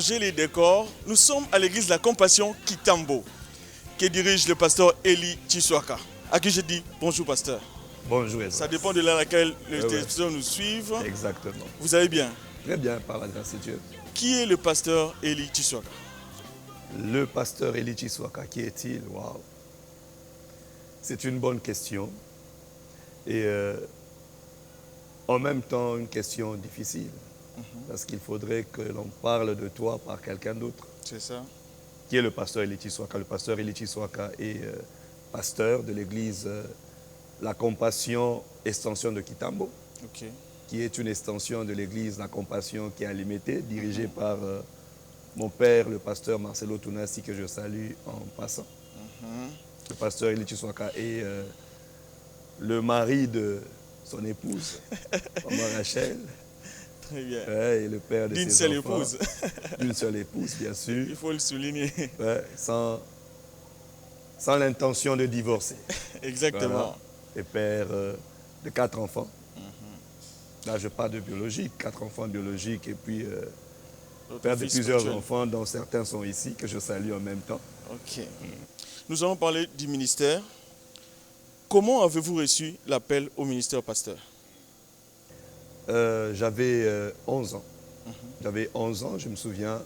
Changer les décors, nous sommes à l'église de la Compassion Kitambo, que dirige le pasteur Eli Chiswaka, à qui je dis bonjour pasteur. Bonjour Ça Edouard. dépend de l'heure à laquelle les Ouais. téléspectateurs nous suivent. Exactement. Vous allez bien? Très bien, par la grâce de Dieu. Qui est le pasteur Eli Chiswaka? Le pasteur Eli Chiswaka, qui est-il? Waouh. C'est une bonne question. Et en même temps, une question difficile. Parce qu'il faudrait que l'on parle de toi par quelqu'un d'autre. C'est ça. Qui est le pasteur Eli Chiswaka? Le pasteur Eli Chiswaka est pasteur de l'église La Compassion Extension de Kitambo, Ok. qui est une extension de l'église La Compassion qui est à Limité, dirigée par mon père, le pasteur Marcelo Tunasi, que je salue en passant. Le pasteur Eli Chiswaka est le mari de son épouse, maman Rachel, Très bien. et le père de D'une ses seule enfants. épouse. D'une seule épouse, bien sûr. Il faut le souligner. Ouais, sans l'intention de divorcer. Exactement. Voilà. Et père de 4 enfants. Là, je parle de biologique, 4 enfants biologiques et puis Votre père de fils plusieurs spirituel. enfants, dont certains sont ici, que je salue en même temps. Ok. Nous allons parler du ministère. Comment avez-vous reçu l'appel au ministère pasteur? J'avais 11 ans. J'avais 11 ans, je me souviens.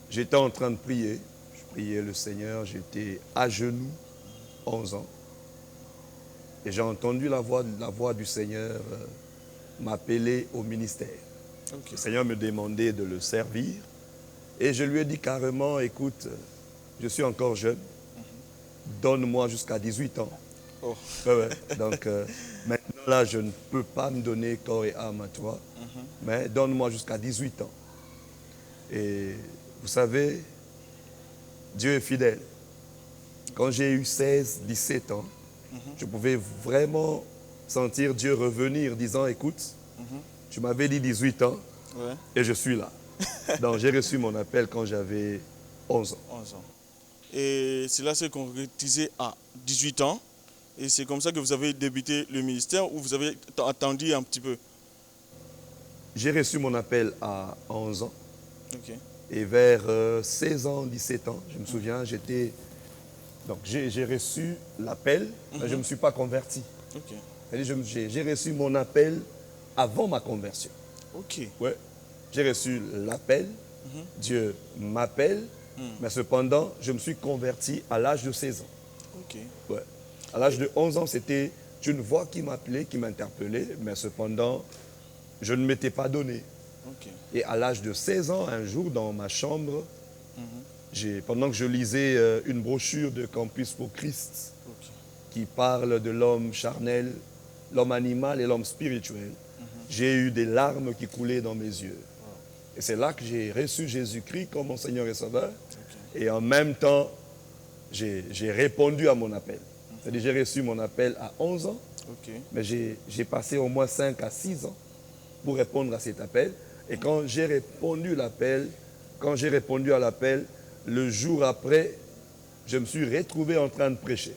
J'étais en train de prier. Je priais le Seigneur, j'étais à genoux, 11 ans. Et j'ai entendu la voix du Seigneur m'appeler au ministère. Ok. Le Seigneur me demandait de le servir. Et je lui ai dit carrément, écoute, je suis encore jeune. Donne-moi jusqu'à 18 ans. Oh. Ouais. Donc, maintenant, là, je ne peux pas me donner corps et âme à toi. Mais donne-moi jusqu'à 18 ans. Et vous savez, Dieu est fidèle. Quand j'ai eu 16, 17 ans, je pouvais vraiment sentir Dieu revenir, disant, écoute, tu m'avais dit 18 ans Ouais. et je suis là. Donc, j'ai reçu mon appel quand j'avais 11 ans. 11 ans. Et cela s'est concrétisé à 18 ans. Et c'est comme ça que vous avez débuté le ministère ou vous avez attendu un petit peu? J'ai reçu mon appel à 11 ans. Ok. Et vers 16 ans, 17 ans, je me souviens, donc j'ai reçu l'appel, mais je ne me suis pas converti. Ok. C'est-à-dire, j'ai reçu mon appel avant ma conversion. Ok. Ouais. J'ai reçu l'appel, Dieu m'appelle, mais cependant, je me suis converti à l'âge de 16 ans. Ok. Ouais. À l'âge de 11 ans, c'était une voix qui m'appelait, qui m'interpellait, mais cependant, je ne m'étais pas donné. Ok. Et à l'âge de 16 ans, un jour, dans ma chambre, pendant que je lisais une brochure de Campus pour Christ Ok. qui parle de l'homme charnel, l'homme animal et l'homme spirituel, j'ai eu des larmes qui coulaient dans mes yeux. Et c'est là que j'ai reçu Jésus-Christ comme mon Seigneur et Sauveur. Et en même temps, j'ai répondu à mon appel. C'est-à-dire j'ai reçu mon appel à 11 ans, Ok. mais j'ai passé au moins 5 à 6 ans pour répondre à cet appel. Et quand j'ai répondu à l'appel, le jour après, je me suis retrouvé en train de prêcher.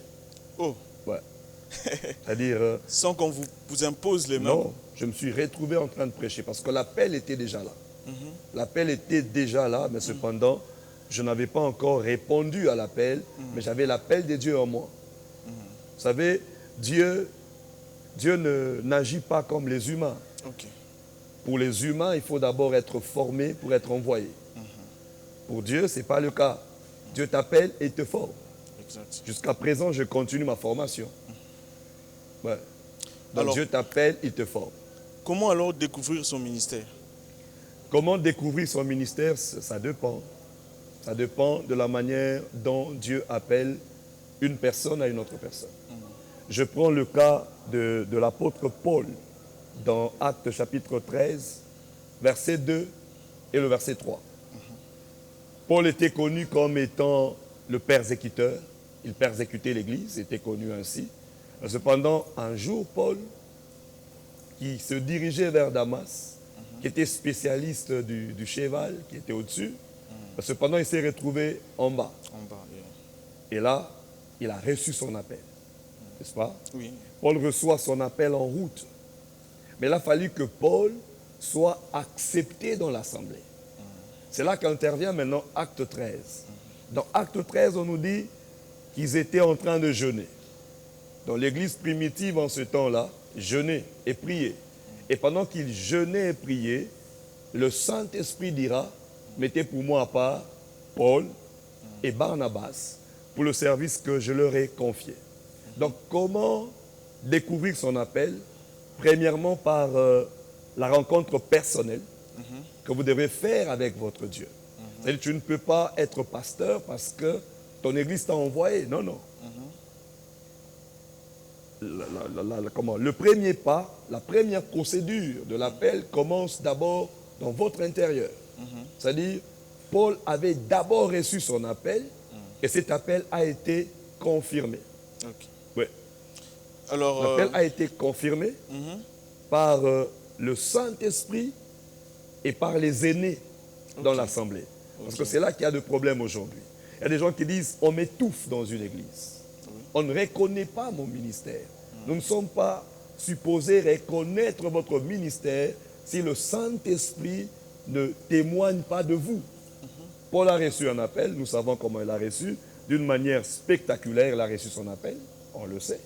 Oh. Ouais. C'est-à-dire, Sans qu'on vous impose les mains. non, je me suis retrouvé en train de prêcher parce que l'appel était déjà là. L'appel était déjà là, mais cependant, je n'avais pas encore répondu à l'appel, mais j'avais l'appel de Dieu en moi. Vous savez, Dieu n'agit pas comme les humains. Ok. Pour les humains, il faut d'abord être formé pour être envoyé. Pour Dieu, ce n'est pas le cas. Dieu t'appelle et te forme. Exact. Jusqu'à présent, je continue ma formation. Ouais. Donc Alors- Dieu t'appelle, il te forme. Comment alors découvrir son ministère? Comment découvrir son ministère? Ça dépend. Ça dépend de la manière dont Dieu appelle une personne à une autre personne. Je prends le cas de l'apôtre Paul dans Actes chapitre 13, verset 2 et le verset 3. Paul était connu comme étant le persécuteur. Il persécutait l'Église, était connu ainsi. Cependant, un jour, Paul, qui se dirigeait vers Damas, qui était spécialiste du cheval, qui était au-dessus, cependant, il s'est retrouvé en bas. En bas. Et là, il a reçu son appel. N'est-ce pas? Oui. Paul reçoit son appel en route. Mais il a fallu que Paul soit accepté dans l'assemblée. C'est là qu'intervient maintenant Acte 13. Dans Acte 13, on nous dit qu'ils étaient en train de jeûner. Dans l'église primitive en ce temps-là, jeûner et prier. Et pendant qu'ils jeûnaient et priaient, le Saint-Esprit dira, mettez pour moi à part Paul et Barnabas pour le service que je leur ai confié. Donc comment découvrir son appel? Premièrement par la rencontre personnelle que vous devez faire avec votre Dieu. C'est-à-dire, tu ne peux pas être pasteur parce que ton église t'a envoyé. Non, non. Le premier pas, la première procédure de l'appel commence d'abord dans votre intérieur. C'est-à-dire, Paul avait d'abord reçu son appel et cet appel a été confirmé. Ok. Oui. Alors, L'appel a été confirmé par le Saint-Esprit et par les aînés dans l'assemblée. Parce que c'est là qu'il y a de problèmes aujourd'hui. Il y a des gens qui disent, on m'étouffe dans une église. On ne reconnaît pas mon ministère. Nous ne sommes pas supposés reconnaître votre ministère si le Saint-Esprit ne témoigne pas de vous. Paul a reçu un appel, nous savons comment il a reçu. D'une manière spectaculaire, il a reçu son appel, on le sait.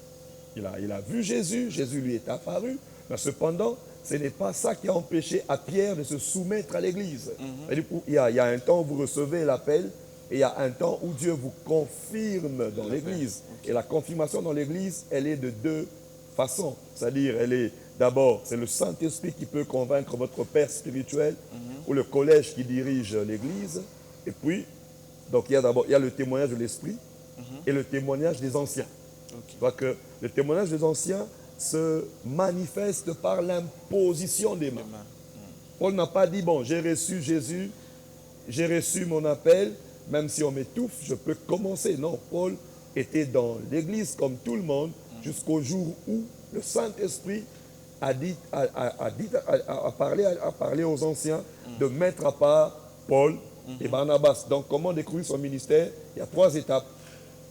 Il a vu Jésus, Jésus lui est apparu. Mais cependant, ce n'est pas ça qui a empêché à Pierre de se soumettre à l'église. Il y a un temps où vous recevez l'appel et il y a un temps où Dieu vous confirme dans l'église. Et la confirmation dans l'église, elle est de deux façons. C'est-à-dire, elle est d'abord, c'est le Saint-Esprit qui peut convaincre votre père spirituel ou le collège qui dirige l'église. Et puis, donc il y a le témoignage de l'Esprit et le témoignage des anciens. Je crois que le témoignage des anciens se manifeste par l'imposition des mains. Paul n'a pas dit, bon, j'ai reçu Jésus, j'ai reçu mon appel, même si on m'étouffe, je peux commencer. Non, Paul était dans l'église comme tout le monde jusqu'au jour où le Saint-Esprit a parlé aux anciens de mettre à part Paul et Barnabas. Donc, comment découvrir son ministère? Il y a 3 étapes.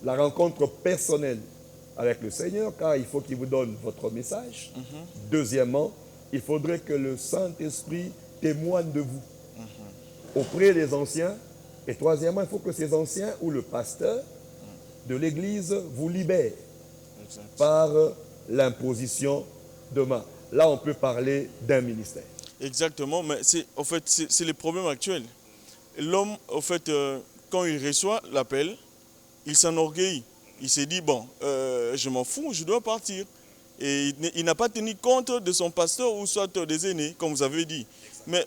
La rencontre personnelle avec le Seigneur, car il faut qu'il vous donne votre message. Deuxièmement, il faudrait que le Saint-Esprit témoigne de vous auprès des anciens. Et troisièmement, il faut que ces anciens ou le pasteur de l'église vous libère par l'imposition de main. Là, on peut parler d'un ministère. exactement, mais c'est le problème actuel. L'homme, quand il reçoit l'appel, il s'enorgueillit. Il s'est dit, bon, je m'en fous, je dois partir. Et il n'a pas tenu compte de son pasteur ou soit des aînés, comme vous avez dit. Mais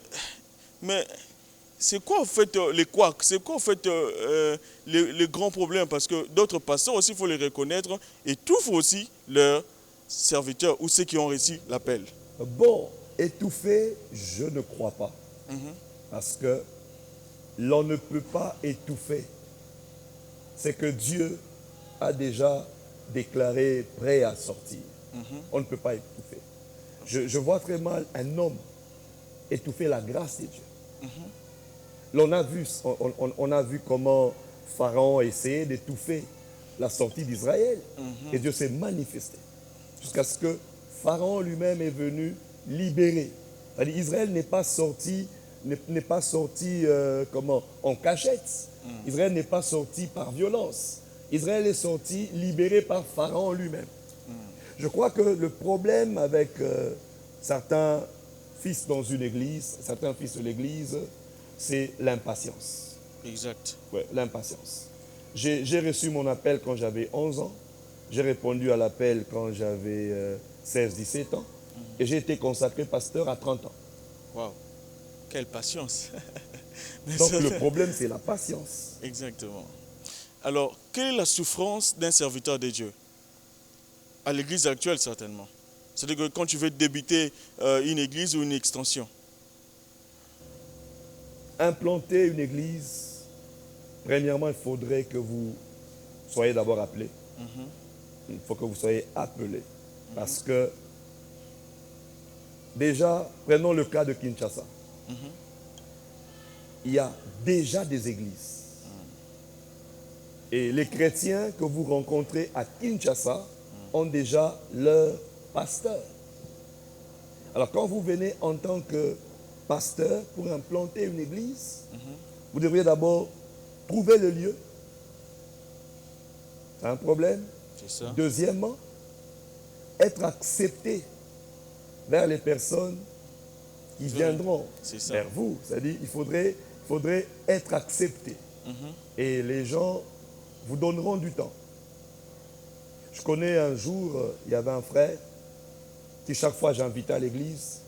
c'est quoi les couacs? C'est quoi les grands problèmes? Parce que d'autres pasteurs aussi, il faut les reconnaître, étouffent aussi leurs serviteurs ou ceux qui ont reçu l'appel. Bon, étouffer, je ne crois pas. Parce que l'on ne peut pas étouffer. C'est que Dieu a déjà déclaré prêt à sortir. On ne peut pas étouffer. Je vois très mal un homme étouffer la grâce de Dieu. On a vu comment Pharaon essayait d'étouffer la sortie d'Israël. Et Dieu s'est manifesté. Jusqu'à ce que Pharaon lui-même est venu libérer. C'est-à-dire, Israël n'est pas sorti en cachette. Israël n'est pas sorti par violence. Israël est sorti libéré par Pharaon lui-même. Je crois que le problème avec certains fils dans une église, certains fils de l'église, c'est l'impatience. Exact. Ouais, l'impatience. J'ai reçu mon appel quand j'avais 11 ans. J'ai répondu à l'appel quand j'avais 16-17 ans. Et j'ai été consacré pasteur à 30 ans. Waouh, quelle patience. Donc le problème, c'est la patience. Exactement. Alors, quelle est la souffrance d'un serviteur de Dieu? À l'église actuelle, certainement. C'est-à-dire que quand tu veux débuter une église ou une extension. Implanter une église, premièrement, il faudrait que vous soyez d'abord appelé. Il faut que vous soyez appelé. Parce que, déjà, prenons le cas de Kinshasa. Il y a déjà des églises. Et les chrétiens que vous rencontrez à Kinshasa ont déjà leur pasteur. Alors quand vous venez en tant que pasteur pour implanter une église, vous devriez d'abord trouver le lieu. C'est un problème. C'est ça. Deuxièmement, être accepté vers les personnes qui viendront vers vous. C'est-à-dire il faudrait être accepté. Et les gens vous donneront du temps. Je connais un jour, il y avait un frère qui chaque fois j'invitais à l'église,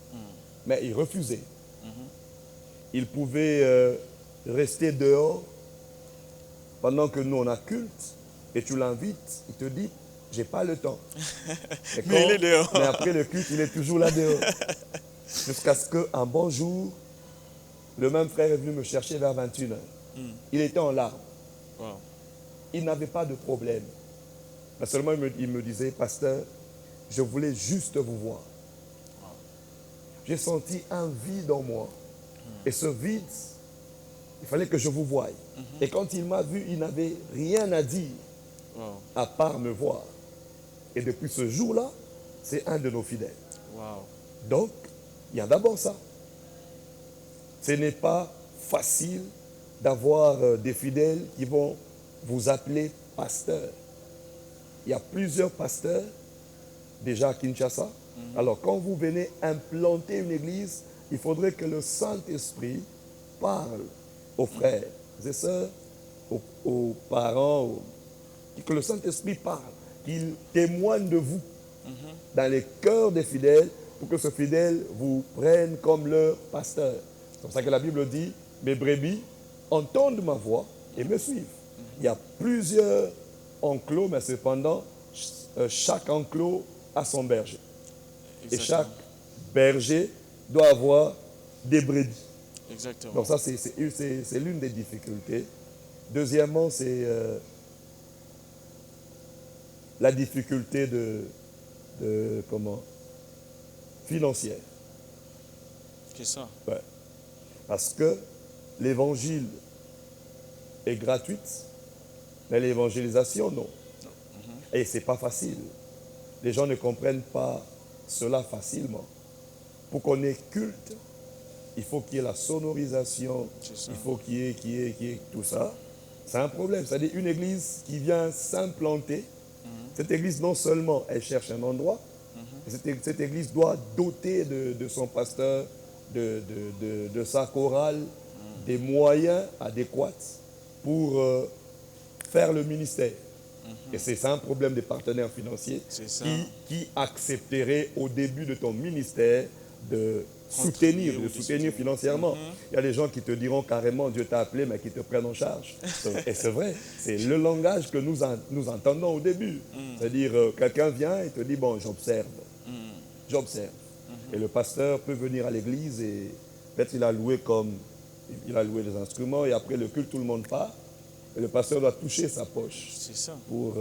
mais il refusait. Il pouvait rester dehors pendant que nous on a culte et tu l'invites, il te dit, j'ai pas le temps. Mais il est dehors. Mais après le culte, il est toujours là dehors. Jusqu'à ce qu'un bon jour, le même frère est venu me chercher vers 21h. Il était en larmes. Wow. Il n'avait pas de problème. Mais seulement il me disait, pasteur, je voulais juste vous voir. J'ai senti un vide en moi. Et ce vide, il fallait que je vous voie. Et quand il m'a vu, il n'avait rien à dire à part me voir. Et depuis ce jour-là, c'est un de nos fidèles. Wow. Donc, il y a d'abord ça. Ce n'est pas facile d'avoir des fidèles qui vont vous appeler pasteur. Il y a plusieurs pasteurs déjà à Kinshasa. Alors, quand vous venez implanter une église, il faudrait que le Saint-Esprit parle aux frères et sœurs, aux parents, que le Saint-Esprit parle, qu'il témoigne de vous dans les cœurs des fidèles pour que ce fidèle vous prenne comme leur pasteur. C'est pour ça que la Bible dit, mes brebis entendent ma voix et me suivent. Il y a plusieurs enclos, mais cependant, chaque enclos a son berger. Et chaque berger doit avoir des brebis. Exactement. Donc ça, c'est l'une des difficultés. Deuxièmement, c'est la difficulté financière. C'est ça. Ouais. Parce que l'évangile est gratuite, mais l'évangélisation, non. Et ce n'est pas facile. Les gens ne comprennent pas cela facilement. Pour qu'on ait culte, il faut qu'il y ait la sonorisation, il faut qu'il y ait tout ça. C'est un problème. C'est-à-dire une église qui vient s'implanter, cette église non seulement elle cherche un endroit, cette église doit doter de son pasteur, de sa chorale, des moyens adéquats pour faire le ministère. Et c'est ça un problème des partenaires financiers qui accepteraient au début de ton ministère de soutenir financièrement. Il y a des gens qui te diront carrément Dieu t'a appelé mais qui te prennent en charge. Et c'est vrai, c'est le langage que nous entendons au début. C'est-à-dire quelqu'un vient et te dit bon j'observe. J'observe. Et le pasteur peut venir à l'église et peut-être il a loué les instruments et après le culte tout le monde part. Et le pasteur doit toucher sa poche pour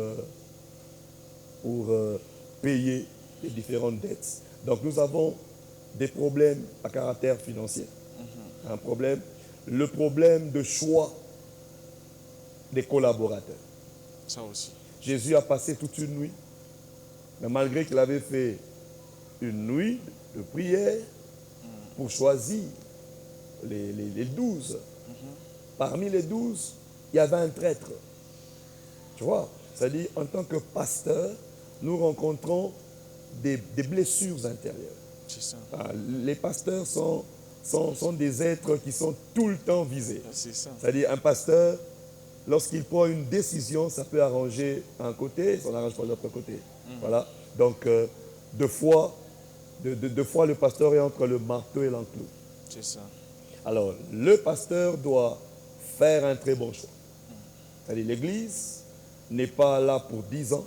payer les différentes dettes. Donc nous avons des problèmes à caractère financier. Un problème. Le problème de choix des collaborateurs. Ça aussi. Jésus a passé toute une nuit, mais malgré qu'il avait fait une nuit de prière pour choisir les 12. Parmi les 12, il y avait un traître. Tu vois, c'est-à-dire, en tant que pasteur, nous rencontrons des blessures intérieures. C'est ça. Les pasteurs sont des êtres qui sont tout le temps visés. C'est ça. C'est-à-dire, un pasteur, lorsqu'il prend une décision, ça peut arranger un côté, ça n'arrange pas l'autre côté. Voilà. Donc, deux fois, le pasteur est entre le marteau et l'enclume. C'est ça. Alors, le pasteur doit faire un très bon choix. C'est-à-dire, l'église n'est pas là pour 10 ans.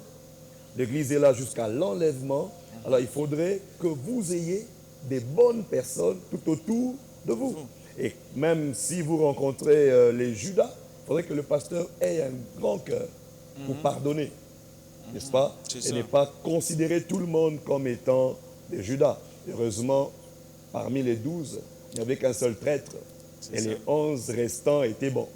L'église est là jusqu'à l'enlèvement. Alors, il faudrait que vous ayez des bonnes personnes tout autour de vous. Et même si vous rencontrez les Judas, il faudrait que le pasteur ait un grand cœur pour pardonner. N'est-ce pas? Et ne pas considérer tout le monde comme étant des Judas. Heureusement, parmi les 12, il n'y avait qu'un seul traître. Et les 11 restants étaient bons.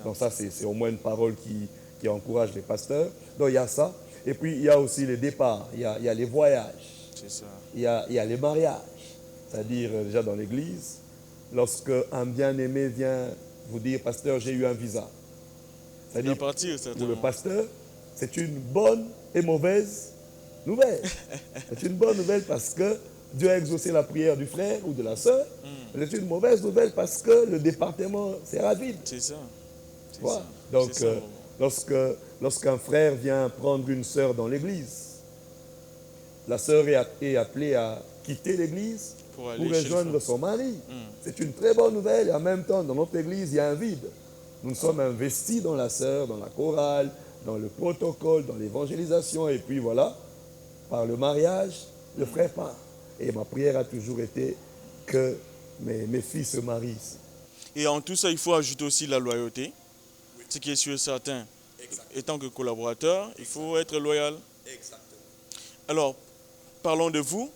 Donc ça, c'est au moins une parole qui encourage les pasteurs. Donc il y a ça. Et puis il y a aussi les départs, il y a les voyages, il y a les mariages. C'est-à-dire déjà dans l'église, lorsque un bien-aimé vient vous dire, pasteur, j'ai eu un visa. Il C'est-à-dire, va partir, pour le certainement. pasteur, c'est une bonne et mauvaise nouvelle. C'est une bonne nouvelle parce que Dieu a exaucé la prière du frère ou de la sœur. C'est une mauvaise nouvelle parce que le département sera vide. C'est ça. C'est Voilà. ça. Donc, C'est ça, maman. lorsqu'un frère vient prendre une sœur dans l'église, la sœur est appelée à quitter l'église Pour pour aller chez le rejoindre frère. son mari. C'est une très bonne nouvelle et en même temps, dans notre église, il y a un vide. Nous sommes investis dans la sœur, dans la chorale, dans le protocole, dans l'évangélisation et puis voilà, par le mariage, le frère part. Et ma prière a toujours été que mes filles se marient ici. Et en tout ça, il faut ajouter aussi la loyauté. Ce qui est sûr et certain. Étant que collaborateur, il faut être loyal. Alors, parlons de vous.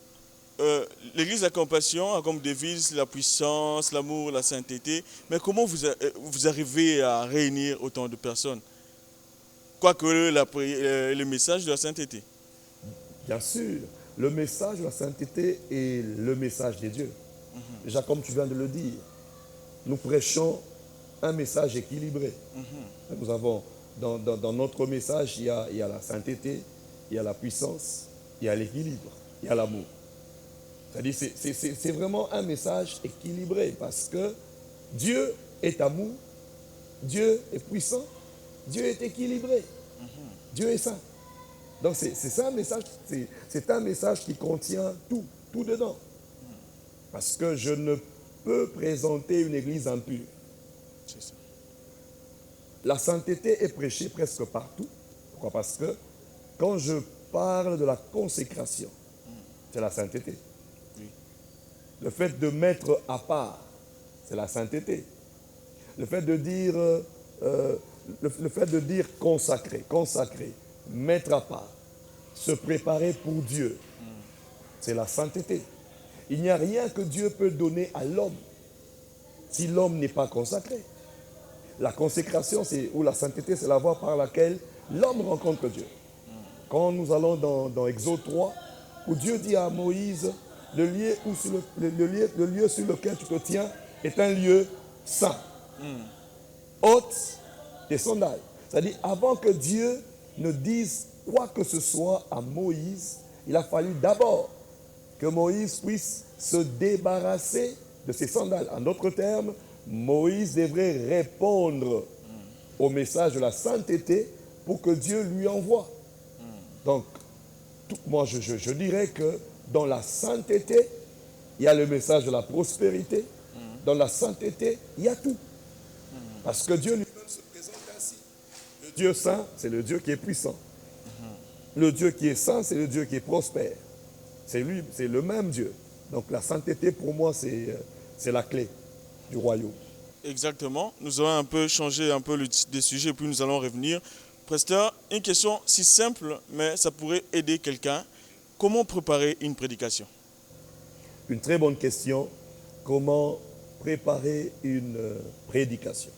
L'Église de la Compassion a comme devise la puissance, l'amour, la sainteté. Mais comment vous arrivez à réunir autant de personnes? Quoique le message de la sainteté. Bien sûr, le message de la sainteté est le message de Dieu. Déjà, comme tu viens de le dire, nous prêchons un message équilibré. Nous avons, dans notre message, il y a la sainteté, il y a la puissance, il y a l'équilibre, il y a l'amour. C'est-à-dire, c'est vraiment un message équilibré parce que Dieu est amour, Dieu est puissant, Dieu est équilibré, Dieu est saint. Donc c'est ça un message, c'est un message qui contient tout dedans. Parce que je ne peux présenter une église impure. C'est ça. La sainteté est prêchée presque partout. Pourquoi? Parce que quand je parle de la consécration, c'est la sainteté. Oui. Le fait de mettre à part, c'est la sainteté. Le fait de dire, le fait de dire consacrer, mettre à part, se préparer pour Dieu, c'est la sainteté. Il n'y a rien que Dieu peut donner à l'homme si l'homme n'est pas consacré. La consécration, ou la sainteté, c'est la voie par laquelle l'homme rencontre Dieu. Quand nous allons dans Exode 3, où Dieu dit à Moïse, le lieu sur lequel tu te tiens est un lieu saint. Ôte tes sandales. C'est-à-dire, avant que Dieu ne dise quoi que ce soit à Moïse, il a fallu d'abord que Moïse puisse se débarrasser de ses sandales. En d'autres termes, Moïse devrait répondre au message de la sainteté pour que Dieu lui envoie. Donc, moi je dirais que dans la sainteté, il y a le message de la prospérité. Dans la sainteté, il y a tout. Parce que Dieu lui-même se présente ainsi. Le Dieu saint, c'est le Dieu qui est puissant. Le Dieu qui est saint, c'est le Dieu qui est prospère. C'est lui, c'est le même Dieu. Donc la sainteté, pour moi, c'est la clé du royaume. Exactement. Nous allons un peu changer un peu des sujets, puis nous allons revenir. Pasteur, une question si simple, mais ça pourrait aider quelqu'un. Comment préparer une prédication? Une très bonne question. Comment préparer une prédication?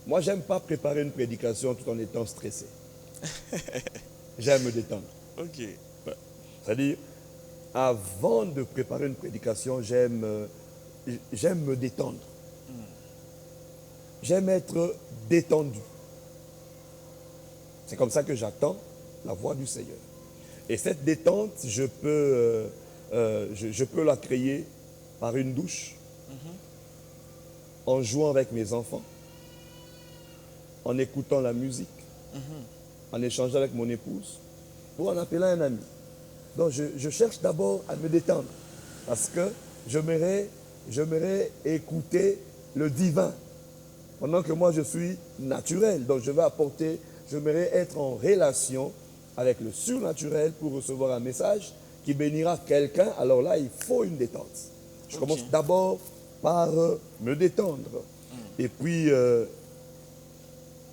Moi, j'aime pas préparer une prédication tout en étant stressé. J'aime me détendre. Ok. C'est-à-dire, avant de préparer une prédication, j'aime me détendre. J'aime être détendu. C'est comme ça que j'attends la voix du Seigneur. Et cette détente, je peux la créer par une douche, en jouant avec mes enfants, en écoutant la musique, en échangeant avec mon épouse, ou en appelant un ami. Donc je cherche d'abord à me détendre, parce que j'aimerais écouter le divin, pendant que moi je suis naturel. Donc j'aimerais être en relation avec le surnaturel pour recevoir un message qui bénira quelqu'un. Alors là, il faut une détente. Je commence d'abord par me détendre. Et puis,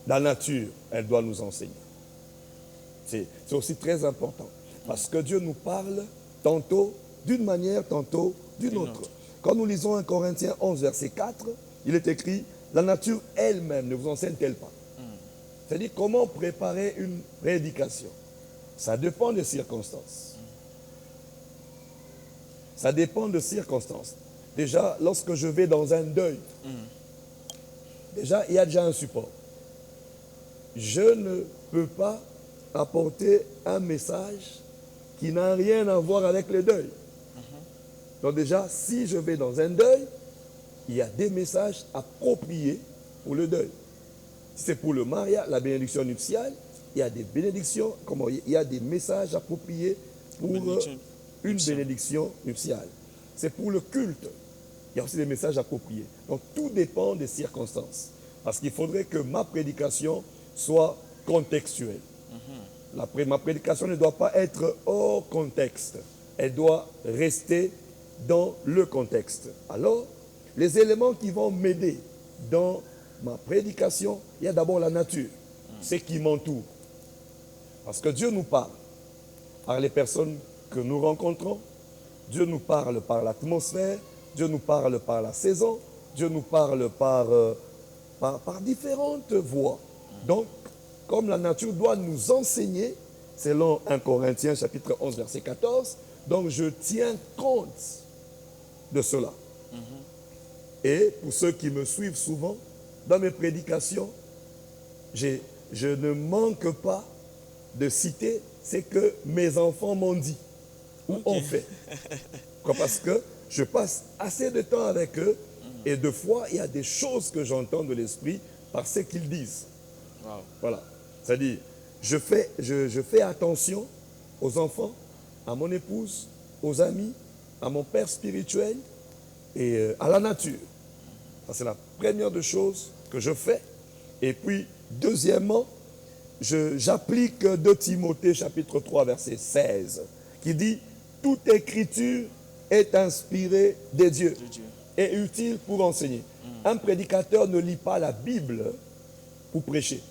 la nature, elle doit nous enseigner. C'est aussi très important. Parce que Dieu nous parle tantôt d'une manière, tantôt d'une autre. Quand nous lisons 1 Corinthiens 11, verset 4, il est écrit, la nature elle-même ne vous enseigne-t-elle pas? C'est-à-dire, comment préparer une prédication? Ça dépend des circonstances. Ça dépend des circonstances. Déjà, lorsque je vais dans un deuil, déjà, il y a déjà un support. Je ne peux pas apporter un message qui n'a rien à voir avec le deuil. Donc déjà, si je vais dans un deuil, il y a des messages appropriés pour le deuil. Si c'est pour le mariage, la bénédiction nuptiale, il y a des bénédictions, il y a des messages appropriés pour une bénédiction nuptiale. C'est pour le culte. Il y a aussi des messages appropriés. Donc tout dépend des circonstances. Parce qu'il faudrait que ma prédication soit contextuelle. Ma prédication ne doit pas être hors contexte. Elle doit rester dans le contexte. Alors, les éléments qui vont m'aider dans ma prédication, il y a d'abord la nature, ce qui m'entoure. Parce que Dieu nous parle par les personnes que nous rencontrons, Dieu nous parle par l'atmosphère, Dieu nous parle par la saison, Dieu nous parle par différentes voies. Donc, comme la nature doit nous enseigner, selon 1 Corinthiens chapitre 11, verset 14, donc je tiens compte de cela. Et pour ceux qui me suivent souvent, dans mes prédications, je ne manque pas de citer ce que mes enfants m'ont dit ou ont fait. Parce que je passe assez de temps avec eux et de fois, il y a des choses que j'entends de l'esprit par ce qu'ils disent. Wow. Voilà. C'est-à-dire, je fais attention aux enfants, à mon épouse, aux amis, à mon père spirituel et à la nature. Ça, c'est la première des choses que je fais. Et puis, deuxièmement, j'applique 2 Timothée chapitre 3, verset 16, qui dit « Toute écriture est inspirée de Dieu et utile pour enseigner. » Un prédicateur ne lit pas la Bible pour prêcher.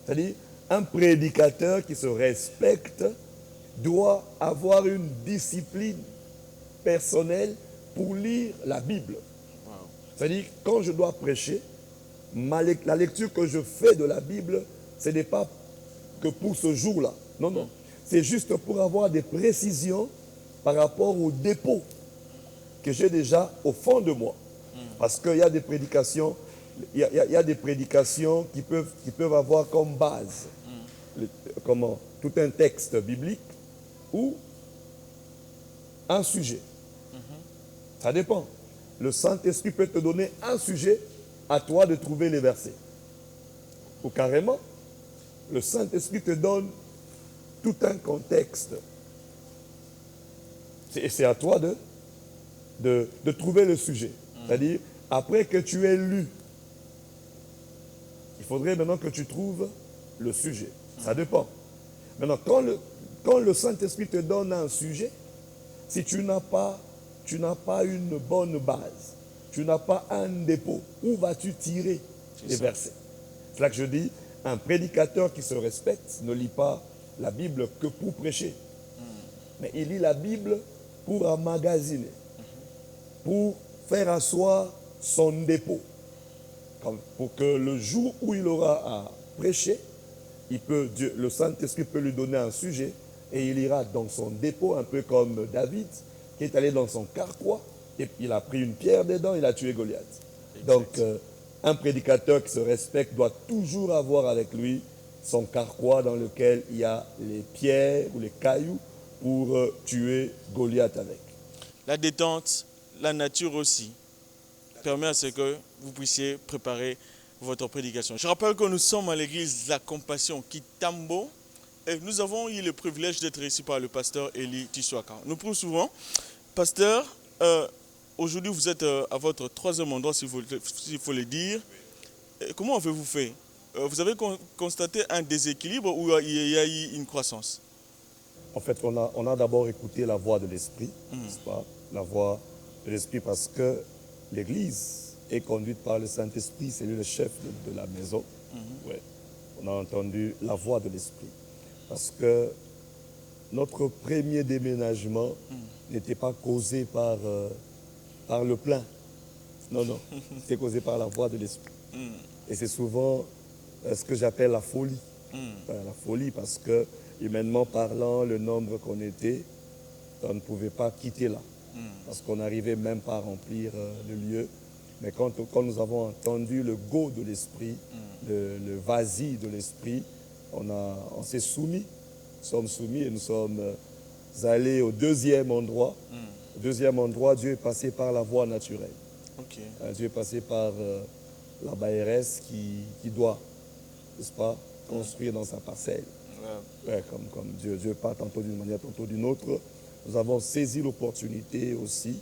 C'est-à-dire, un prédicateur qui se respecte doit avoir une discipline personnelle pour lire la Bible. Wow. C'est-à-dire, quand je dois prêcher, la lecture que je fais de la Bible, ce n'est pas que pour ce jour-là. Non, non. C'est juste pour avoir des précisions par rapport au dépôt que j'ai déjà au fond de moi. Parce qu'il y a des prédications, il y a des prédications qui peuvent avoir comme base tout un texte biblique ou un sujet. Ça dépend. Le Saint-Esprit peut te donner un sujet, à toi de trouver les versets. Ou carrément, le Saint-Esprit te donne tout un contexte. Et c'est à toi de trouver le sujet. C'est-à-dire, après que tu aies lu, il faudrait maintenant que tu trouves le sujet. Ça dépend. Maintenant, quand le Saint-Esprit te donne un sujet, si tu n'as pas une bonne base, tu n'as pas un dépôt, où vas-tu tirer les versets? C'est là que je dis, un prédicateur qui se respecte ne lit pas la Bible que pour prêcher. Mais il lit la Bible pour emmagasiner, pour faire asseoir son dépôt. Pour que le jour où il aura à prêcher, le Saint-Esprit peut lui donner un sujet et il ira dans son dépôt, un peu comme David, qui est allé dans son carquois et il a pris une pierre dedans, il a tué Goliath. Exact. Donc, un prédicateur qui se respecte doit toujours avoir avec lui son carquois dans lequel il y a les pierres ou les cailloux pour tuer Goliath avec. La détente, la nature aussi, permet à ce que vous puissiez préparer votre prédication. Je rappelle que nous sommes à l'église La Compassion Kitambo et nous avons eu le privilège d'être ici par le pasteur Eli Tiswaka. Nous prions souvent. Pasteur, aujourd'hui vous êtes à votre 3e endroit, s'il faut le dire. Comment avez-vous fait? Vous avez constaté un déséquilibre ou il y a eu une croissance? En fait, on a d'abord écouté la voix de l'Esprit, n'est-ce pas? La voix de l'Esprit parce que l'Église est conduite par le Saint-Esprit, c'est lui le chef de la maison. Ouais. On a entendu la voix de l'Esprit. Parce que notre premier déménagement n'était pas causé par le plein. Non, non. C'était causé par la voix de l'Esprit. Et c'est souvent ce que j'appelle la folie. Enfin, la folie parce que, humainement parlant, le nombre qu'on était, on ne pouvait pas quitter là. parce qu'on n'arrivait même pas à remplir le lieu. Mais quand nous avons entendu le go de l'esprit, le vas-y de l'esprit, on s'est soumis, nous sommes soumis et nous sommes allés au deuxième endroit. Au deuxième endroit, Dieu est passé par la voie naturelle. Ok. Dieu est passé par la BRS qui doit, n'est-ce pas, construire dans sa parcelle. Ouais, comme Dieu part tantôt d'une manière, tantôt d'une autre. Nous avons saisi l'opportunité aussi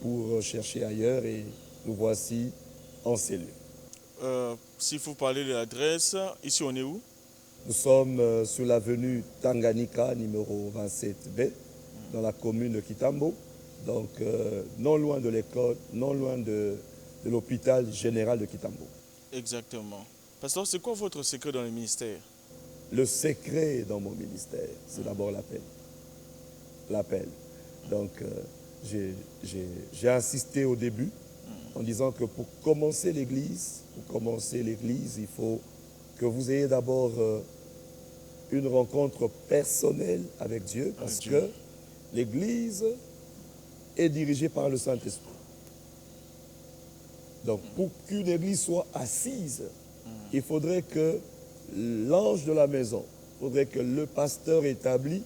pour chercher ailleurs et nous voici en cellule. S'il faut parler de l'adresse, ici on est où? Nous sommes sur l'avenue Tanganyika, numéro 27B, dans la commune de Kitambo. Donc, non loin de l'école, non loin de l'hôpital général de Kitambo. Exactement. Pasteur, c'est quoi votre secret dans le ministère? Le secret dans mon ministère, c'est d'abord l'appel. L'appel. Donc, j'ai insisté au début en disant que pour commencer l'Église, il faut que vous ayez d'abord une rencontre personnelle avec Dieu, parce que l'Église est dirigée par le Saint-Esprit. Donc, pour qu'une Église soit assise, il faudrait que l'ange de la maison, il faudrait que le pasteur établi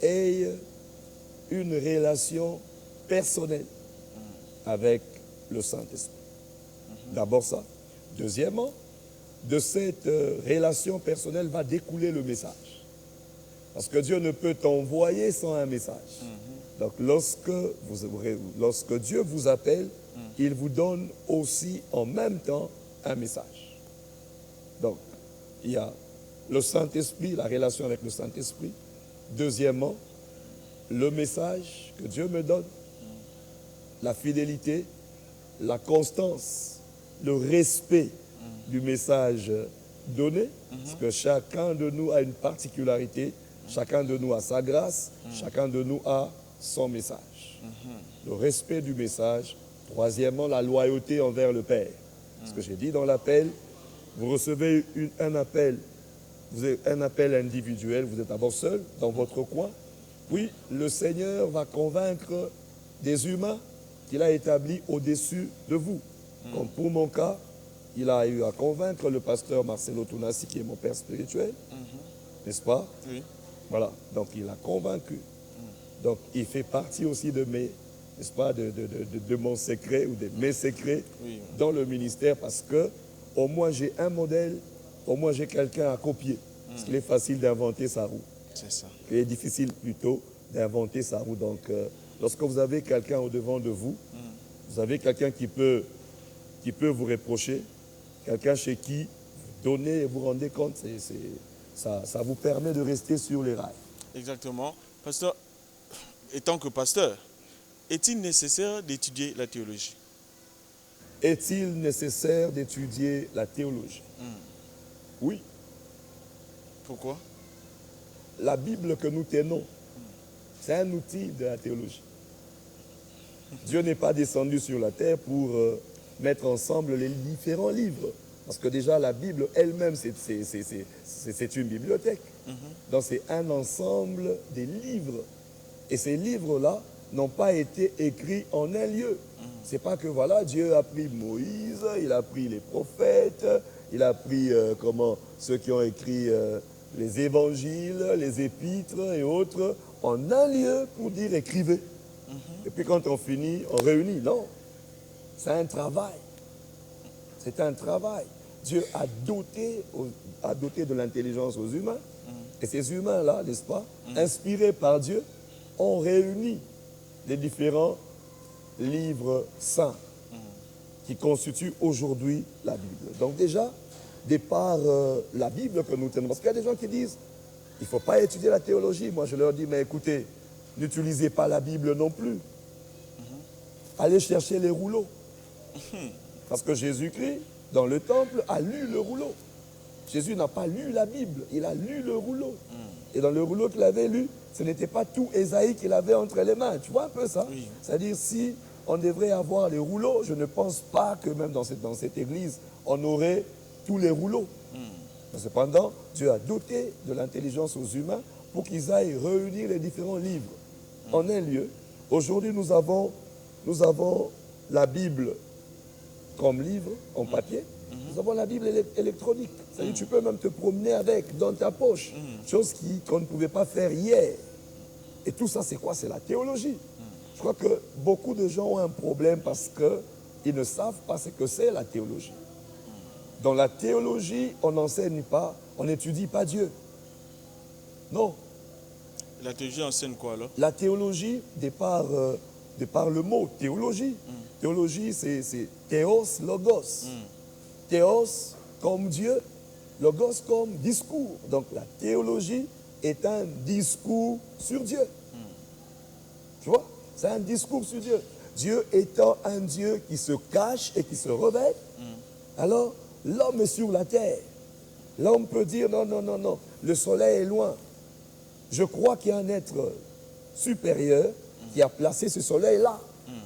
ait une relation personnelle avec le Saint-Esprit. D'abord ça. Deuxièmement, de cette relation personnelle va découler le message. Parce que Dieu ne peut t'envoyer sans un message. Donc lorsque Dieu vous appelle, il vous donne aussi en même temps un message. Donc, il y a le Saint-Esprit, la relation avec le Saint-Esprit. Deuxièmement, le message que Dieu me donne, la fidélité, la constance, le respect du message donné, parce que chacun de nous a une particularité, chacun de nous a sa grâce, chacun de nous a son message. Le respect du message. Troisièmement, la loyauté envers le Père. Ce que j'ai dit dans l'appel, vous recevez un appel, vous avez un appel individuel, vous êtes d'abord seul dans votre coin. Puis le Seigneur va convaincre des humains qu'il a établis au-dessus de vous. Comme pour mon cas, il a eu à convaincre le pasteur Marcelo Tunasi, qui est mon père spirituel, n'est-ce pas? Oui. Voilà, donc il a convaincu. Donc il fait partie aussi de mes, n'est-ce pas, de mon secret ou de mes secrets dans le ministère, parce que au moins j'ai un modèle, au moins j'ai quelqu'un à copier. Parce qu'il est facile d'inventer sa roue. C'est ça. Il est difficile plutôt d'inventer sa roue. Donc lorsque vous avez quelqu'un au-devant de vous, vous avez quelqu'un qui peut vous reprocher, quelqu'un chez qui vous donnez et vous rendez compte, ça vous permet de rester sur les rails. Exactement. Pasteur, étant que pasteur, est-il nécessaire d'étudier la théologie? Est-il nécessaire d'étudier la théologie? Oui. Pourquoi? La Bible que nous tenons, c'est un outil de la théologie. Dieu n'est pas descendu sur la terre pour mettre ensemble les différents livres. Parce que déjà, la Bible elle-même, c'est une bibliothèque. Donc, c'est un ensemble des livres. Et ces livres-là n'ont pas été écrits en un lieu. C'est pas que, voilà, Dieu a pris Moïse, il a pris les prophètes, il a pris ceux qui ont écrit les évangiles, les épîtres et autres, en un lieu pour dire écrivez. Et puis quand on finit, on réunit. Non, c'est un travail. C'est un travail. Dieu a doté de l'intelligence aux humains. Et ces humains-là, n'est-ce pas, inspirés par Dieu, ont réuni les différents livres saints qui constituent aujourd'hui la Bible. Donc déjà, de par la Bible que nous tenons, parce qu'il y a des gens qui disent, il ne faut pas étudier la théologie. Moi, je leur dis, mais écoutez, n'utilisez pas la Bible non plus. Allez chercher les rouleaux. Parce que Jésus-Christ, dans le temple, a lu le rouleau. Jésus n'a pas lu la Bible, il a lu le rouleau. Et dans le rouleau qu'il avait lu, ce n'était pas tout Ésaïe qu'il avait entre les mains. Tu vois un peu ça? Oui. C'est-à-dire, si on devrait avoir les rouleaux, je ne pense pas que même dans cette église, on aurait tous les rouleaux. Mais cependant, Dieu a doté de l'intelligence aux humains pour qu'ils aillent réunir les différents livres en un lieu, Aujourd'hui, nous avons la Bible comme livre, en papier. Nous avons la Bible électronique. C'est-à-dire tu peux même te promener avec dans ta poche. Chose qu'on ne pouvait pas faire hier. Et tout ça, c'est quoi? C'est la théologie. Je crois que beaucoup de gens ont un problème parce qu'ils ne savent pas ce que c'est la théologie. Dans la théologie, on n'enseigne pas, on n'étudie pas Dieu. Non. La théologie enseigne quoi alors? La théologie, de par le mot théologie. Théologie, c'est théos, logos. Théos comme Dieu, logos comme discours. Donc la théologie est un discours sur Dieu. Tu vois? C'est un discours sur Dieu. Dieu étant un Dieu qui se cache et qui se révèle, alors l'homme est sur la terre. L'homme peut dire non, non, non, non, le soleil est loin. Je crois qu'il y a un être supérieur qui a placé ce soleil là.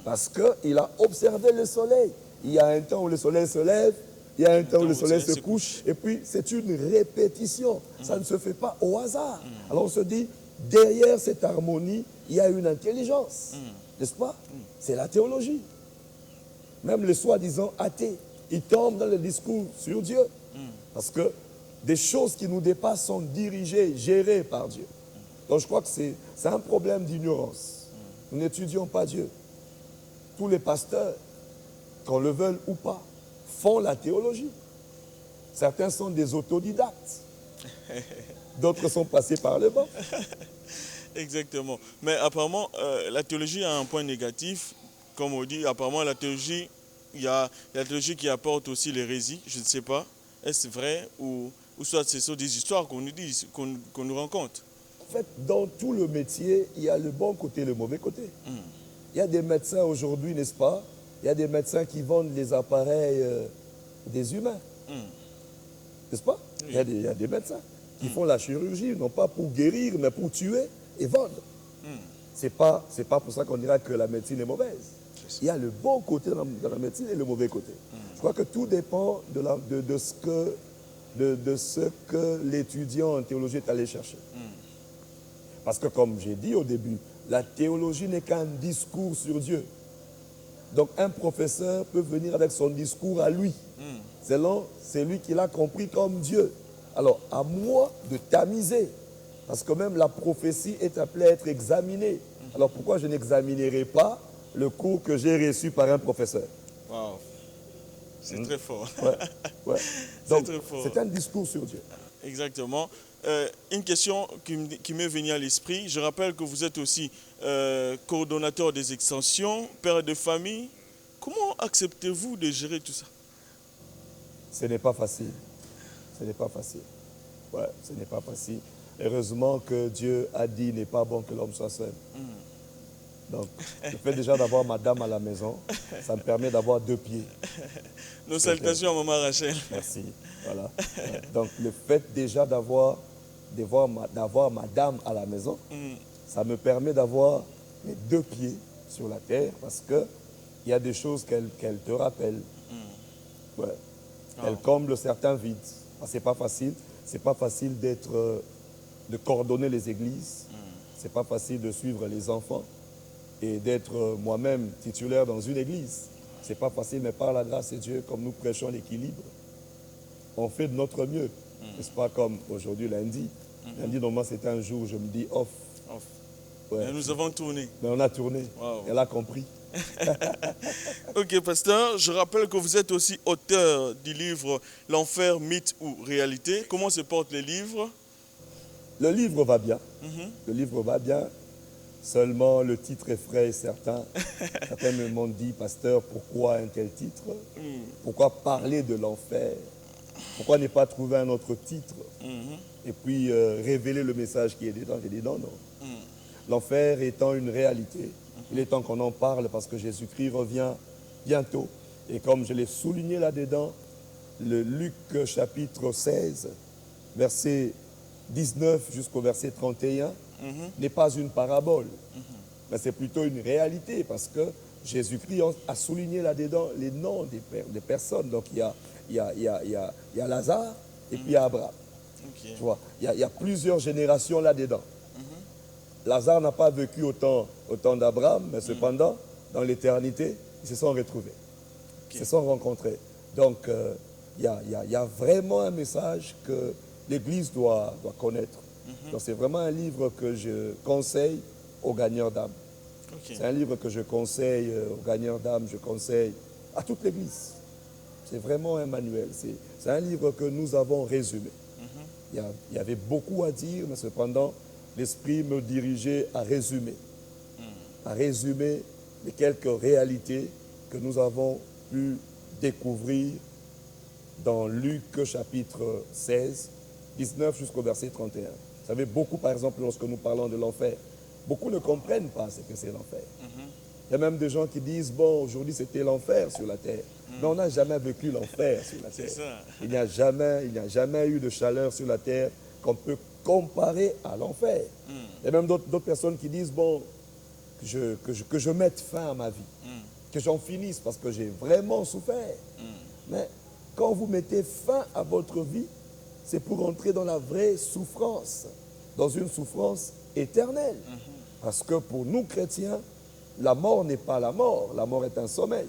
Parce qu'il a observé le soleil. Il y a un temps où le soleil se lève, il y a un temps où le soleil se couche. Et puis c'est une répétition. Ça ne se fait pas au hasard. Alors on se dit, derrière cette harmonie, il y a une intelligence. N'est-ce pas? C'est la théologie. Même les soi-disant athées, ils tombent dans le discours sur Dieu. Parce que des choses qui nous dépassent sont dirigées, gérées par Dieu. Donc je crois que c'est un problème d'ignorance. Nous n'étudions pas Dieu. Tous les pasteurs, qu'on le veuille ou pas, font la théologie. Certains sont des autodidactes. D'autres sont passés par le banc. Exactement. Mais apparemment, la théologie a un point négatif. Comme on dit, apparemment, la théologie, il y a la théologie qui apporte aussi l'hérésie. Je ne sais pas. Est-ce vrai ou soit ce sont des histoires qu'on nous dit, qu'on nous rencontre? En fait, dans tout le métier, il y a le bon côté et le mauvais côté. Il y a des médecins aujourd'hui, n'est-ce pas? Il y a des médecins qui vendent les appareils des humains. N'est-ce pas? Oui. Il y a des médecins qui font la chirurgie, non pas pour guérir, mais pour tuer et vendre. C'est pas pour ça qu'on dira que la médecine est mauvaise. Il y a le bon côté dans la médecine et le mauvais côté. Je crois que tout dépend de ce que l'étudiant en théologie est allé chercher. Parce que comme j'ai dit au début, la théologie n'est qu'un discours sur Dieu. Donc un professeur peut venir avec son discours à lui, selon celui qu'il a compris comme Dieu. Alors à moi de tamiser, parce que même la prophétie est appelée à être examinée. Alors pourquoi je n'examinerai pas le cours que j'ai reçu par un professeur? Wow. C'est très fort. Ouais. Donc très fort. c'est un discours sur Dieu. Exactement. Une question qui m'est venue à l'esprit. Je rappelle que vous êtes aussi coordonnateur des extensions, père de famille. Comment acceptez-vous de gérer tout ça? Ce n'est pas facile. Ce n'est pas facile. Ouais, ce n'est pas facile. Heureusement que Dieu a dit n'est pas bon que l'homme soit seul. Donc, le fait déjà d'avoir madame à la maison, ça me permet d'avoir 2 pieds. Nos salutations à maman Rachel. Merci. Voilà. Donc, le fait déjà d'avoir madame à la maison, ça me permet d'avoir mes 2 pieds sur la terre parce qu'il y a des choses qu'elle te rappelle. Ouais. Elle comble certains vides. C'est pas facile. C'est pas facile de coordonner les églises. C'est pas facile de suivre les enfants et d'être moi-même titulaire dans une église. C'est pas facile, mais par la grâce de Dieu, comme nous prêchons l'équilibre, on fait de notre mieux. N'est-ce pas comme aujourd'hui lundi? Lundi, normalement, c'est un jour où je me dis off. Ouais. Et nous avons tourné. Mais on a tourné. Wow. Elle a compris. Ok, pasteur, je rappelle que vous êtes aussi auteur du livre L'enfer, mythe ou réalité. Comment se portent les livres? Le livre va bien. Le livre va bien. Seulement, le titre effraie certains. Certains m'ont dit, pasteur, pourquoi un tel titre? Pourquoi parler de l'enfer? Pourquoi ne pas trouver un autre titre? Et puis révéler le message qui est dedans? J'ai dit non, non. L'enfer étant une réalité, il est temps qu'on en parle parce que Jésus-Christ revient bientôt. Et comme je l'ai souligné là-dedans, le Luc chapitre 16, verset 19 jusqu'au verset 31, n'est pas une parabole, mais c'est plutôt une réalité parce que Jésus-Christ a souligné là-dedans les noms des personnes. Donc il y a Lazare et puis il y a Abraham. Okay. Tu vois, il y a plusieurs générations là-dedans. Lazare n'a pas vécu au temps d'Abraham, mais cependant, dans l'éternité, ils se sont retrouvés. Ils se sont rencontrés. Donc, il y a vraiment un message que l'Église doit connaître. Donc, c'est vraiment un livre que je conseille aux gagneurs d'âme. C'est un livre que je conseille aux gagneurs d'âme, je conseille à toute l'Église. C'est vraiment un manuel. C'est un livre que nous avons résumé. Il y avait beaucoup à dire, mais cependant, l'Esprit me dirigeait à résumer les quelques réalités que nous avons pu découvrir dans Luc chapitre 16, 19 jusqu'au verset 31. Vous savez, beaucoup, par exemple, lorsque nous parlons de l'enfer, beaucoup ne comprennent pas ce que c'est l'enfer. Il y a même des gens qui disent, bon, aujourd'hui c'était l'enfer sur la terre. Mais on n'a jamais vécu l'enfer sur la terre. Il n'y a jamais eu de chaleur sur la terre qu'on peut comparer à l'enfer. Il y a même d'autres personnes qui disent, bon, que je mette fin à ma vie, que j'en finisse parce que j'ai vraiment souffert. Mais quand vous mettez fin à votre vie, c'est pour entrer dans la vraie souffrance, dans une souffrance éternelle. Parce que pour nous chrétiens, la mort n'est pas la mort est un sommeil.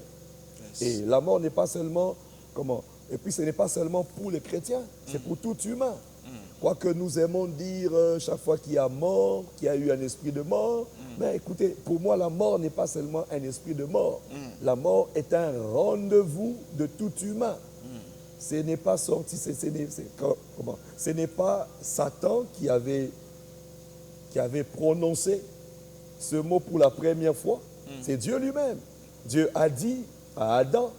Et la mort n'est pas seulement, et puis ce n'est pas seulement pour les chrétiens, c'est pour tout humain. Quoique nous aimons dire chaque fois qu'il y a mort, qu'il y a eu un esprit de mort, mais écoutez, pour moi la mort n'est pas seulement un esprit de mort. La mort est un rendez-vous de tout humain. Ce n'est pas sorti, ce n'est pas Satan qui avait prononcé ce mot pour la première fois. C'est Dieu lui-même. Dieu a dit à Adam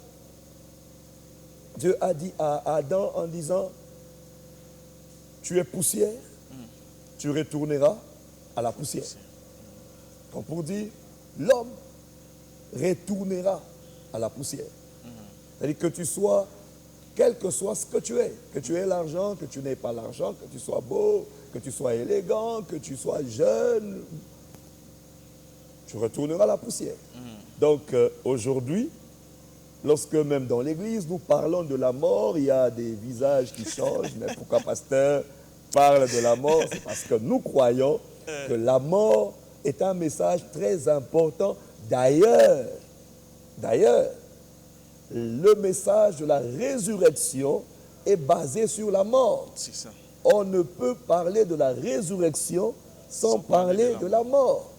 en disant, tu es poussière, tu retourneras à la poussière. Comme pour dire, l'homme retournera à la poussière. C'est-à-dire que tu sois, quel que soit ce que tu aies l'argent, que tu n'aies pas l'argent, que tu sois beau, que tu sois élégant, que tu sois jeune, tu retourneras à la poussière. Donc aujourd'hui, lorsque même dans l'église, nous parlons de la mort, il y a des visages qui changent, mais pourquoi pasteur parle de la mort? C'est parce que nous croyons que la mort est un message très important. D'ailleurs, le message de la résurrection est basé sur la mort. C'est ça. On ne peut parler de la résurrection sans parler de la mort.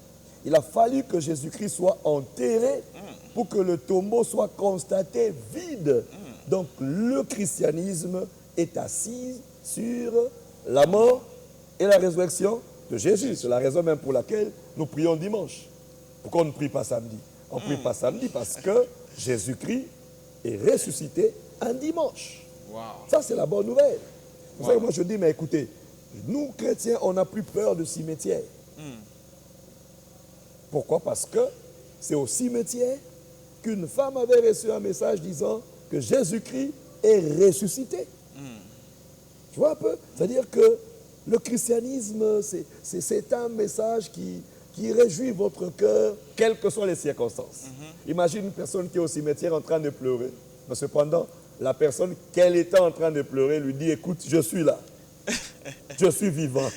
Il a fallu que Jésus-Christ soit enterré pour que le tombeau soit constaté vide. Donc le christianisme est assis sur la mort et la résurrection de Jésus. C'est la raison même pour laquelle nous prions dimanche. Pourquoi on ne prie pas samedi? On ne prie pas samedi parce que Jésus-Christ est ressuscité un dimanche. Wow. Ça, c'est la bonne nouvelle. Vous savez, moi je dis, mais écoutez, nous chrétiens, on n'a plus peur de cimetière. Pourquoi? Parce que c'est au cimetière qu'une femme avait reçu un message disant que Jésus-Christ est ressuscité. Tu vois un peu? C'est-à-dire que le christianisme, c'est un message qui réjouit votre cœur, quelles que soient les circonstances. Imagine une personne qui est au cimetière en train de pleurer. Mais cependant, la personne qu'elle était en train de pleurer lui dit, écoute, je suis là. Je suis vivant.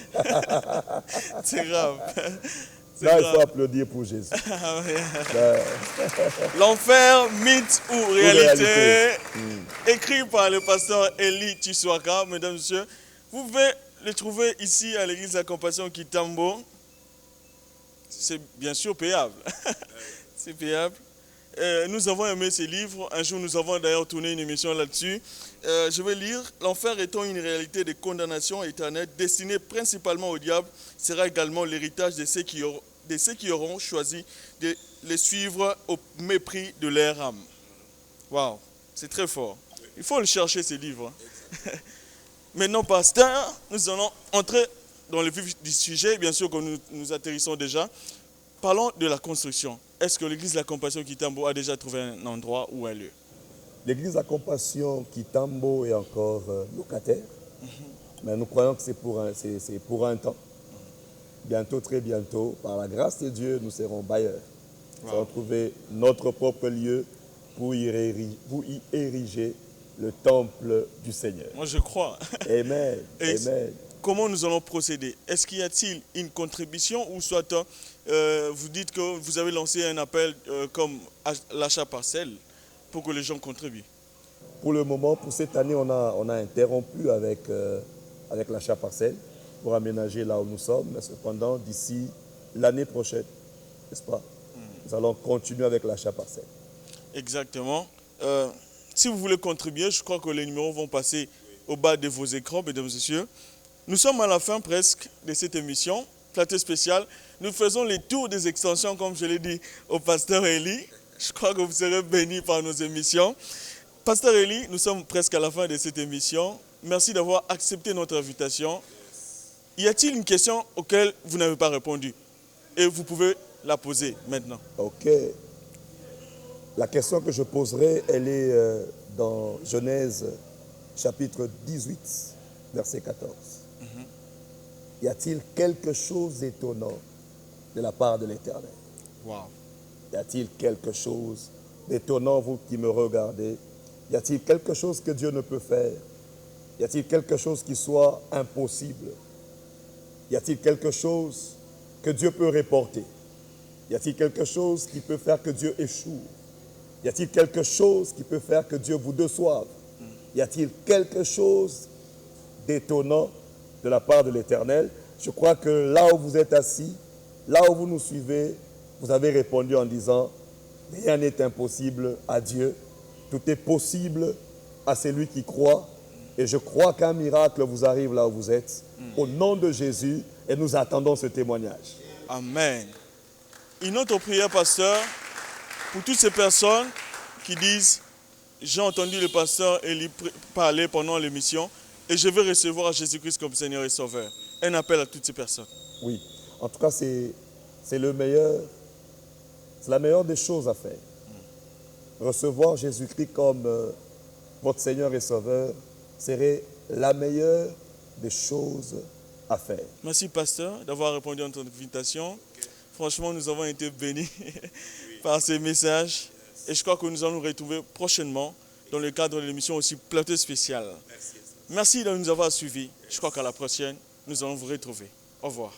C'est grave. Là, il faut applaudir pour Jésus. L'enfer, mythe ou réalité, écrit par le pasteur Eli Tiswaka, mesdames et messieurs. Vous pouvez le trouver ici à l'église de la Compassion Kitambo. C'est bien sûr payable. C'est payable. Nous avons aimé ces livres. Un jour, nous avons d'ailleurs tourné une émission là-dessus. Je vais lire. L'enfer étant une réalité de condamnation éternelle destinée principalement au diable, sera également l'héritage de ceux qui auront choisi de les suivre au mépris de leur âme. Waouh, c'est très fort. Il faut le chercher, ces livres. Maintenant, pasteur, nous allons entrer dans le vif du sujet. Bien sûr que nous atterrissons déjà. Parlons de la construction. Est-ce que l'église de la Compassion Kitambo a déjà trouvé un endroit où elle est? L'église de la Compassion Kitambo est encore locataire, mais nous croyons que c'est pour un temps. Bientôt, très bientôt, par la grâce de Dieu, nous serons bailleurs. Nous allons trouver notre propre lieu pour y ériger le temple du Seigneur. Moi, je crois. Amen. Amen. comment nous allons procéder? Est-ce qu'il y a-t-il une contribution ou soit vous dites que vous avez lancé un appel comme l'achat parcelle pour que les gens contribuent? Pour le moment, pour cette année, on a interrompu avec l'achat parcelle pour aménager là où nous sommes. Mais cependant, d'ici l'année prochaine, n'est-ce pas, nous allons continuer avec l'achat parcelle. Exactement. Si vous voulez contribuer, je crois que les numéros vont passer au bas de vos écrans, mesdames et messieurs. Nous sommes à la fin presque de cette émission, plateau spécial. Nous faisons les tours des extensions, comme je l'ai dit au pasteur Eli. Je crois que vous serez bénis par nos émissions. Pasteur Eli, nous sommes presque à la fin de cette émission. Merci d'avoir accepté notre invitation. Y a-t-il une question auquel vous n'avez pas répondu? Et vous pouvez la poser maintenant. Ok. La question que je poserai, elle est dans Genèse chapitre 18, verset 14. Y a-t-il quelque chose d'étonnant de la part de l'Éternel? Wow. Y a-t-il quelque chose d'étonnant, vous qui me regardez? Y a-t-il quelque chose que Dieu ne peut faire? Y a-t-il quelque chose qui soit impossible? Y a-t-il quelque chose que Dieu peut reporter? Y a-t-il quelque chose qui peut faire que Dieu échoue? Y a-t-il quelque chose qui peut faire que Dieu vous déçoive? Y a-t-il quelque chose d'étonnant de la part de l'Éternel? Je crois que là où vous êtes assis, là où vous nous suivez, vous avez répondu en disant, rien n'est impossible à Dieu, tout est possible à celui qui croit. Et je crois qu'un miracle vous arrive là où vous êtes, au nom de Jésus, et nous attendons ce témoignage. Amen. Une autre prière, pasteur, pour toutes ces personnes qui disent, j'ai entendu le pasteur Eli parler pendant l'émission et je veux recevoir Jésus-Christ comme Seigneur et Sauveur. Un appel à toutes ces personnes. Oui, en tout cas, c'est le meilleur, c'est la meilleure des choses à faire. Recevoir Jésus-Christ comme votre Seigneur et Sauveur serait la meilleure des choses à faire. Merci, pasteur, d'avoir répondu à notre invitation. Franchement, nous avons été bénis par ces messages. Et je crois que nous allons nous retrouver prochainement dans le cadre de l'émission aussi plateau spécial. Merci de nous avoir suivis. Je crois qu'à la prochaine, nous allons vous retrouver. Au revoir.